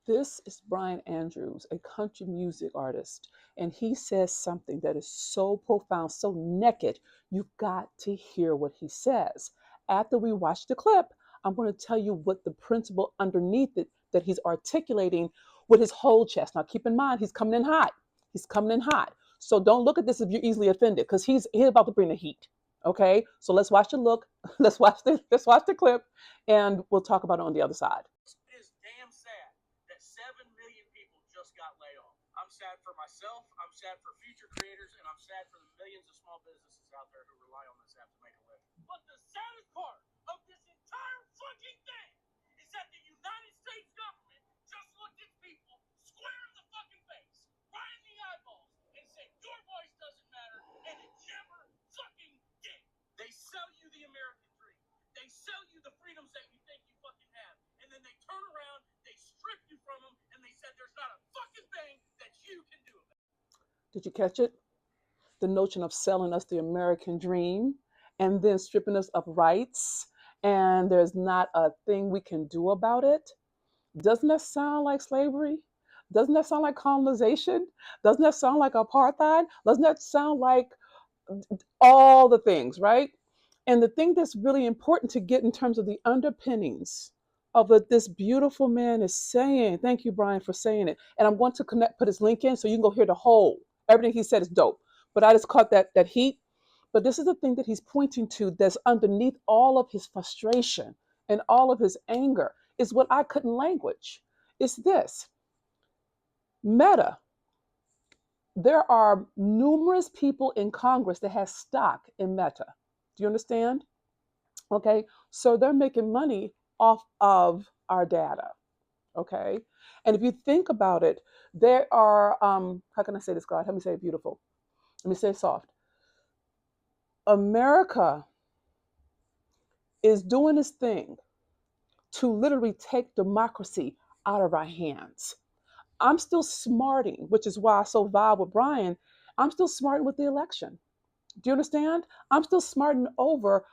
This is Brian Andrews, a country music artist, and he says something that is so profound, so naked. You've got to hear what he says. After we watch the clip, I'm going to tell you what the principle underneath it that he's articulating with his whole chest. Now, keep in mind, he's coming in hot. He's coming in hot. So don't look at this if you're easily offended, because he's about to bring the heat. Okay, so let's watch the look. Let's watch the clip, and we'll talk about it on the other side. It is damn sad that 7 million people just got laid off. I'm sad for myself, I'm sad for future creators, and I'm sad for the millions of small businesses out there who rely on this app to make a living. But the saddest part of this entire fucking thing is that the United States government just looked at people square in the fucking face, right in the eyeballs, and said, your voice doesn't matter, and it never fucking did. They sell you the American dream. They sell you the freedoms that you think you fucking have. And then they turn around, they strip you from them, and they said there's not a fucking thing that you can do about it. Did you catch it? The notion of selling us the American dream and then stripping us of rights, and there's not a thing we can do about it. Doesn't that sound like slavery? Doesn't that sound like colonization? Doesn't that sound like apartheid? Doesn't that sound like all the things, right? And the thing that's really important to get in terms of the underpinnings of what this beautiful man is saying. Thank you, Brian, for saying it. And I'm going to put his link in so you can go hear the whole. Everything he said is dope. But I just caught that heat. But this is the thing that he's pointing to that's underneath all of his frustration and all of his anger is what I couldn't language. It's this. Meta. There are numerous people in Congress that have stock in Meta. Do you understand? Okay, so they're making money off of our data. Okay, and if you think about it, there are how can I say this, God? Let me say it beautiful. Let me say it soft. America is doing this thing to literally take democracy out of our hands. I'm still smarting, which is why I so vibe with Brian. I'm still smarting with the election. Do you understand? I'm still smarting over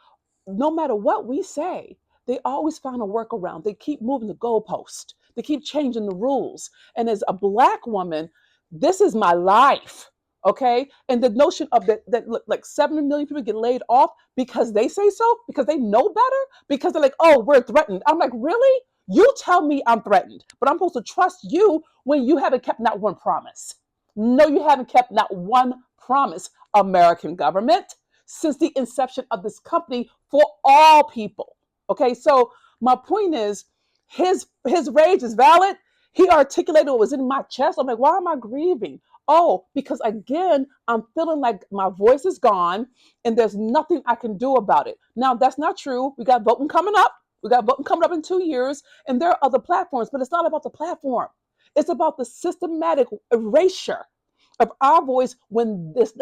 no matter what we say, they always find a workaround. They keep moving the goalpost. They keep changing the rules. And as a black woman, this is my life. Okay. And the notion of that look, like 7 million people get laid off because they say so, because they know better, because they're like, oh, we're threatened. I'm like, really? You tell me I'm threatened, but I'm supposed to trust you when you haven't kept not one promise. No, you haven't kept not one promise, American government, since the inception of this company for all people. Okay, so my point is his rage is valid. He articulated what was in my chest. I'm like, why am I grieving? Oh, because again, I'm feeling like my voice is gone and there's nothing I can do about it. Now, that's not true. We got voting coming up. We got voting coming up in 2 years, and there are other platforms, but it's not about the platform. It's about the systematic erasure of our voice when it's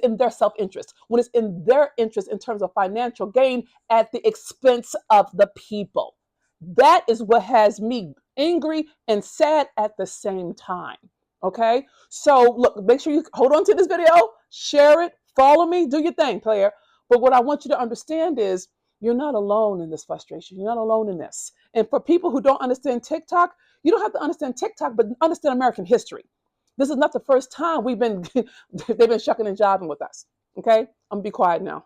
in their self-interest, when it's in their interest in terms of financial gain at the expense of the people. That is what has me angry and sad at the same time. Okay, so look, make sure you hold on to this video, share it, follow me, do your thing, player. But what I want you to understand is you're not alone in this frustration. You're not alone in this. And for people who don't understand TikTok, you don't have to understand TikTok, but understand American history. This is not the first time they've been shucking and jiving with us. Okay, I'm gonna be quiet now.